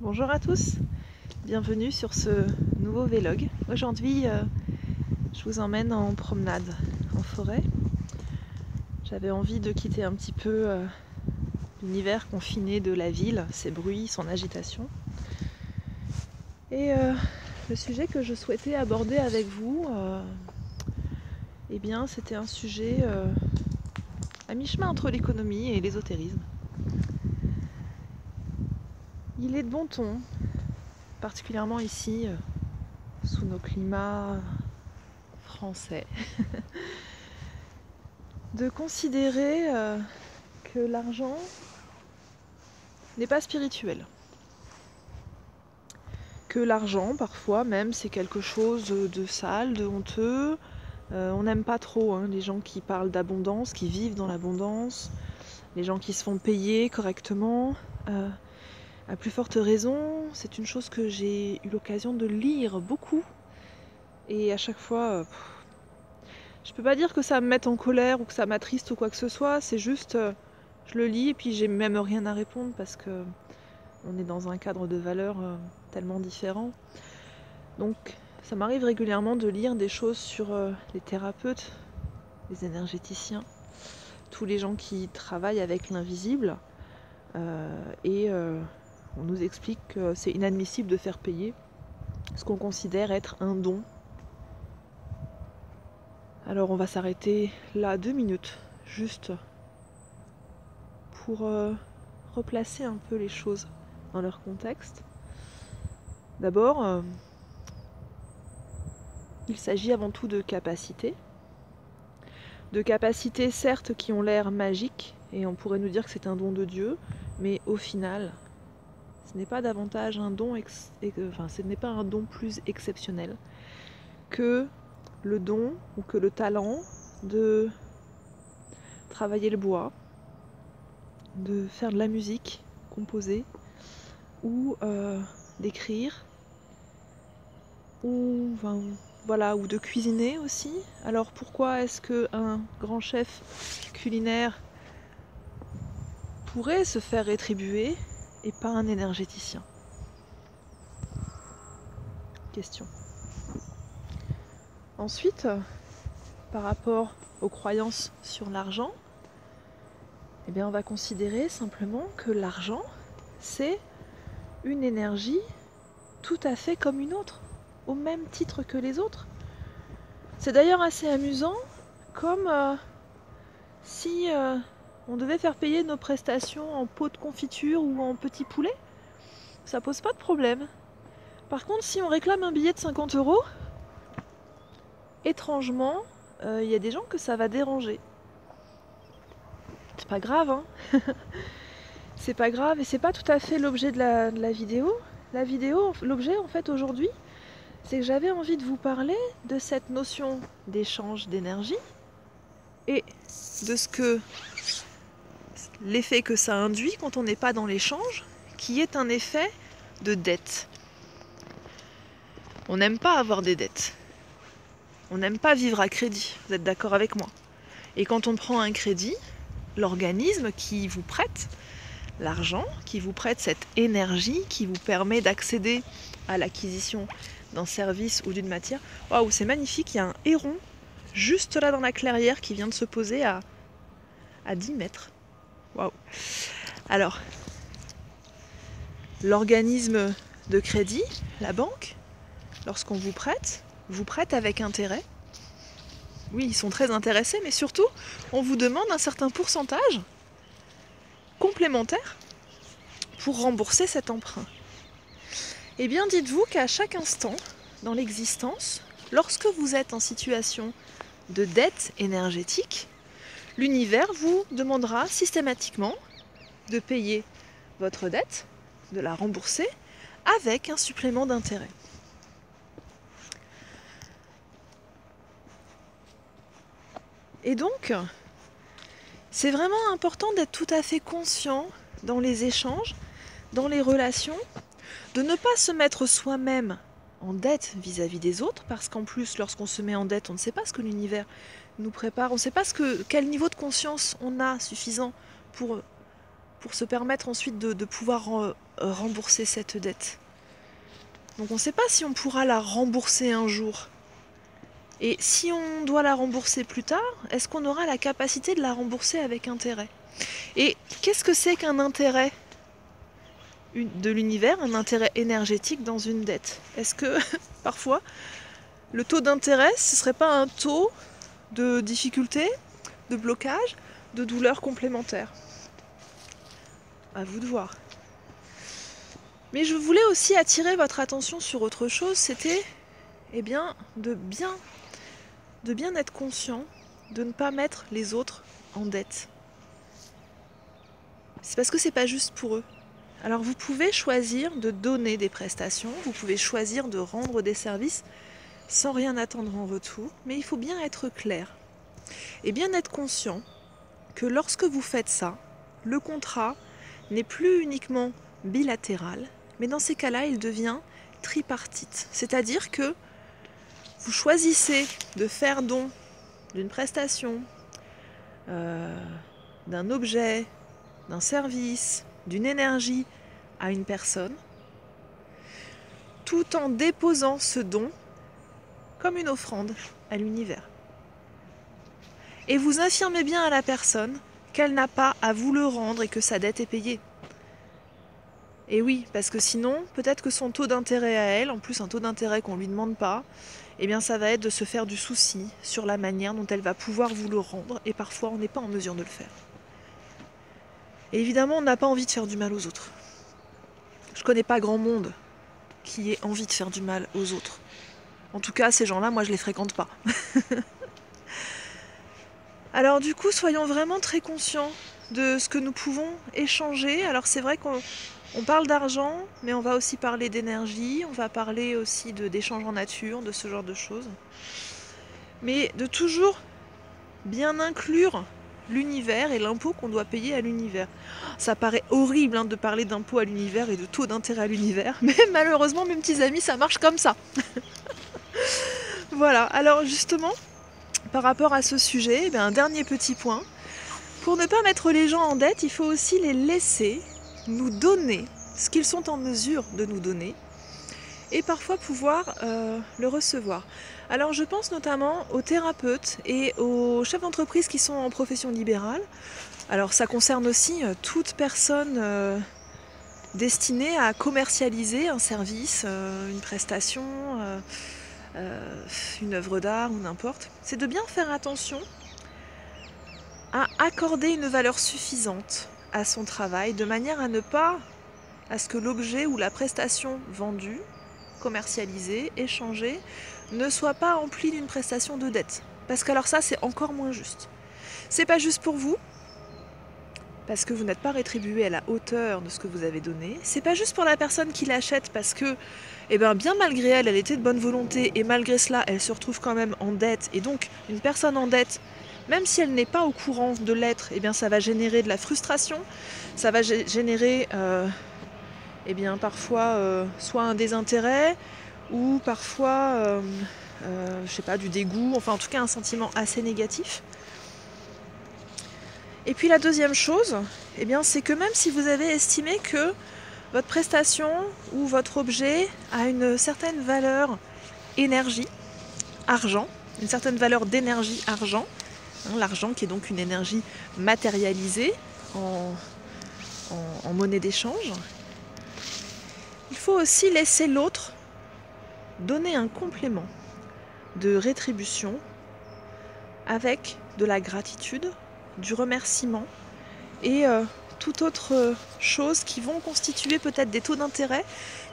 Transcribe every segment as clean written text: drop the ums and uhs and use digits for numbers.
Bonjour à tous, bienvenue sur ce nouveau vlog. Aujourd'hui, je vous emmène en promenade en forêt. J'avais envie de quitter un petit peu l'univers confiné de la ville, ses bruits, son agitation. Et le sujet que je souhaitais aborder avec vous, eh bien, c'était un sujet à mi-chemin entre l'économie et l'ésotérisme. Il est de bon ton, particulièrement ici, sous nos climats français, de considérer que l'argent n'est pas spirituel. Que l'argent, parfois même, c'est quelque chose de sale, de honteux. On n'aime pas trop les gens qui parlent d'abondance, qui vivent dans l'abondance, les gens qui se font payer correctement. À plus forte raison, c'est une chose que j'ai eu l'occasion de lire beaucoup. Et à chaque fois, je peux pas dire que ça me mette en colère ou que ça m'attriste ou quoi que ce soit, c'est juste, je le lis et puis j'ai même rien à répondre parce que on est dans un cadre de valeurs tellement différent. Donc ça m'arrive régulièrement de lire des choses sur les thérapeutes, les énergéticiens, tous les gens qui travaillent avec l'invisible. On nous explique que c'est inadmissible de faire payer ce qu'on considère être un don. Alors on va s'arrêter là 2 minutes, juste pour replacer un peu les choses dans leur contexte. D'abord, il s'agit avant tout de capacités. De capacités certes qui ont l'air magiques, et on pourrait nous dire que c'est un don de Dieu, mais au final, ce n'est pas davantage un don, ce n'est pas un don plus exceptionnel que le don ou que le talent de travailler le bois, de faire de la musique, composer, ou d'écrire, ou de cuisiner aussi. Alors pourquoi est-ce qu'un grand chef culinaire pourrait se faire rétribuer et pas un énergéticien? Question. Ensuite, par rapport aux croyances sur l'argent, eh bien on va considérer simplement que l'argent, c'est une énergie tout à fait comme une autre, au même titre que les autres. C'est d'ailleurs assez amusant, comme si on devait faire payer nos prestations en pot de confiture ou en petit poulet, ça pose pas de problème. Par contre, si on réclame un billet de 50 €, étrangement, y a des gens que ça va déranger. C'est pas grave, hein. C'est pas grave et c'est pas tout à fait l'objet de la vidéo. La vidéo, l'objet en fait aujourd'hui, c'est que j'avais envie de vous parler de cette notion d'échange d'énergie et de l'effet que ça induit quand on n'est pas dans l'échange, qui est un effet de dette. On n'aime pas avoir des dettes. On n'aime pas vivre à crédit, vous êtes d'accord avec moi? Et quand on prend un crédit, l'organisme qui vous prête l'argent, qui vous prête cette énergie, qui vous permet d'accéder à l'acquisition d'un service ou d'une matière. Waouh, c'est magnifique, il y a un héron juste là dans la clairière qui vient de se poser à 10 mètres. Waouh. Alors, l'organisme de crédit, la banque, lorsqu'on vous prête avec intérêt. Oui, ils sont très intéressés, mais surtout, on vous demande un certain pourcentage complémentaire pour rembourser cet emprunt. Eh bien, dites-vous qu'à chaque instant, dans l'existence, lorsque vous êtes en situation de dette énergétique, l'univers vous demandera systématiquement de payer votre dette, de la rembourser, avec un supplément d'intérêt. Et donc, c'est vraiment important d'être tout à fait conscient dans les échanges, dans les relations, de ne pas se mettre soi-même en dette vis-à-vis des autres, parce qu'en plus, lorsqu'on se met en dette, on ne sait pas ce que l'univers nous prépare, on ne sait pas quel niveau de conscience on a suffisant pour pour se permettre ensuite de pouvoir rembourser cette dette. Donc on ne sait pas si on pourra la rembourser un jour. Et si on doit la rembourser plus tard, est-ce qu'on aura la capacité de la rembourser avec intérêt? Et qu'est-ce que c'est qu'un intérêt de l'univers, un intérêt énergétique dans une dette? Est-ce que parfois le taux d'intérêt, ce ne serait pas un taux de difficulté, de blocage, de douleur complémentaire? À vous de voir. Mais je voulais aussi attirer votre attention sur autre chose, c'était de bien être conscient de ne pas mettre les autres en dette. C'est parce que c'est pas juste pour eux. Alors vous pouvez choisir de donner des prestations, vous pouvez choisir de rendre des services sans rien attendre en retour, mais il faut bien être clair et bien être conscient que lorsque vous faites ça, le contrat n'est plus uniquement bilatéral, mais dans ces cas-là, il devient tripartite. C'est-à-dire que vous choisissez de faire don d'une prestation, d'un objet, d'un service, d'une énergie à une personne, tout en déposant ce don comme une offrande à l'univers. Et vous affirmez bien à la personne qu'elle n'a pas à vous le rendre et que sa dette est payée. Et oui, parce que sinon, peut-être que son taux d'intérêt à elle, en plus un taux d'intérêt qu'on ne lui demande pas, eh bien ça va être de se faire du souci sur la manière dont elle va pouvoir vous le rendre, et parfois on n'est pas en mesure de le faire. Et évidemment, on n'a pas envie de faire du mal aux autres. Je connais pas grand monde qui ait envie de faire du mal aux autres. En tout cas, ces gens-là, moi je les fréquente pas. Alors du coup, soyons vraiment très conscients de ce que nous pouvons échanger. Alors c'est vrai qu'on parle d'argent, mais on va aussi parler d'énergie, on va parler aussi d'échanges en nature, de ce genre de choses. Mais de toujours bien inclure l'univers et l'impôt qu'on doit payer à l'univers. Ça paraît horrible de parler d'impôt à l'univers et de taux d'intérêt à l'univers, mais malheureusement, mes petits amis, ça marche comme ça. Voilà, alors justement, par rapport à ce sujet, un dernier petit point. Pour ne pas mettre les gens en dette, il faut aussi les laisser nous donner ce qu'ils sont en mesure de nous donner et parfois pouvoir le recevoir. Alors je pense notamment aux thérapeutes et aux chefs d'entreprise qui sont en profession libérale. Alors ça concerne aussi toute personne destinée à commercialiser un service, une prestation, une œuvre d'art ou n'importe. C'est de bien faire attention à accorder une valeur suffisante à son travail de manière à ne pas à ce que l'objet ou la prestation vendue, commercialisée, échangée, ne soit pas emplie d'une prestation de dette. Parce que alors ça, c'est encore moins juste. C'est pas juste pour vous, parce que vous n'êtes pas rétribué à la hauteur de ce que vous avez donné. C'est pas juste pour la personne qui l'achète, parce que, bien malgré elle, elle était de bonne volonté, et malgré cela, elle se retrouve quand même en dette. Et donc, une personne en dette, même si elle n'est pas au courant de l'être, ça va générer de la frustration, ça va générer parfois soit un désintérêt, ou parfois du dégoût, enfin en tout cas un sentiment assez négatif. Et puis la deuxième chose, c'est que même si vous avez estimé que votre prestation ou votre objet a une certaine valeur énergie, argent, une certaine valeur d'énergie argent, l'argent qui est donc une énergie matérialisée en monnaie d'échange, il faut aussi laisser l'autre donner un complément de rétribution avec de la gratitude, du remerciement et toute autre chose qui vont constituer peut-être des taux d'intérêt.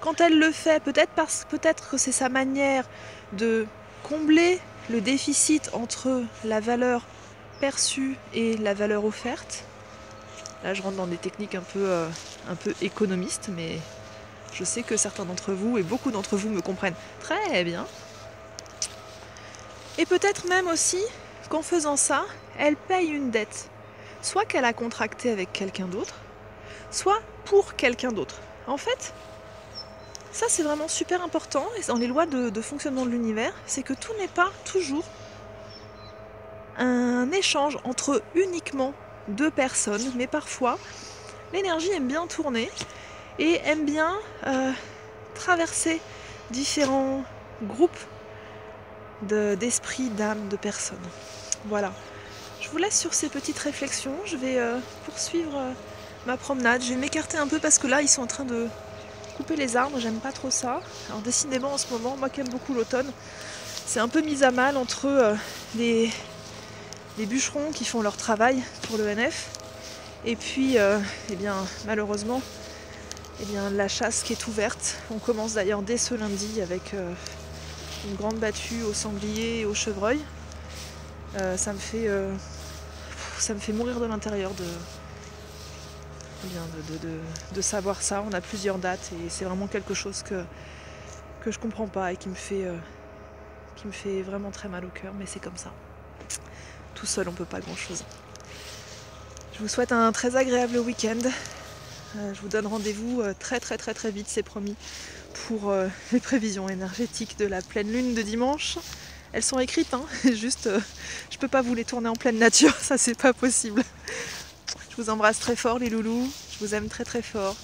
Quand elle le fait, peut-être que c'est sa manière de combler le déficit entre la valeur perçue et la valeur offerte. Là, je rentre dans des techniques un peu économistes, mais je sais que certains d'entre vous et beaucoup d'entre vous me comprennent très bien. Et peut-être même aussi qu'en faisant ça, elle paye une dette. Soit qu'elle a contracté avec quelqu'un d'autre, soit pour quelqu'un d'autre. En fait, ça c'est vraiment super important, et dans les lois de fonctionnement de l'univers, c'est que tout n'est pas toujours un échange entre uniquement deux personnes, mais parfois l'énergie aime bien tourner et aime bien traverser différents groupes d'esprits, d'âmes, de personnes. Voilà. Je vous laisse sur ces petites réflexions. Je vais poursuivre ma promenade. Je vais m'écarter un peu parce que là, ils sont en train de couper les arbres. J'aime pas trop ça. Alors décidément, en ce moment, moi qui aime beaucoup l'automne, c'est un peu mis à mal entre les bûcherons qui font leur travail pour l'ENF et puis, eh bien, malheureusement, eh bien, la chasse qui est ouverte. On commence d'ailleurs dès ce lundi avec une grande battue aux sangliers et aux chevreuils. Ça me fait mourir de l'intérieur de savoir ça. On a plusieurs dates et c'est vraiment quelque chose que je comprends pas et qui me fait vraiment très mal au cœur, mais c'est comme ça. Tout seul, on peut pas grand chose. Je vous souhaite un très agréable week-end. Je vous donne rendez-vous très vite, c'est promis, pour les prévisions énergétiques de la pleine lune de dimanche. Elles sont écrites, hein, juste je peux pas vous les tourner en pleine nature, ça c'est pas possible. Je vous embrasse très fort les loulous, je vous aime très fort.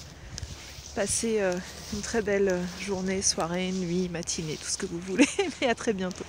Passez une très belle journée, soirée, nuit, matinée, tout ce que vous voulez, mais à très bientôt.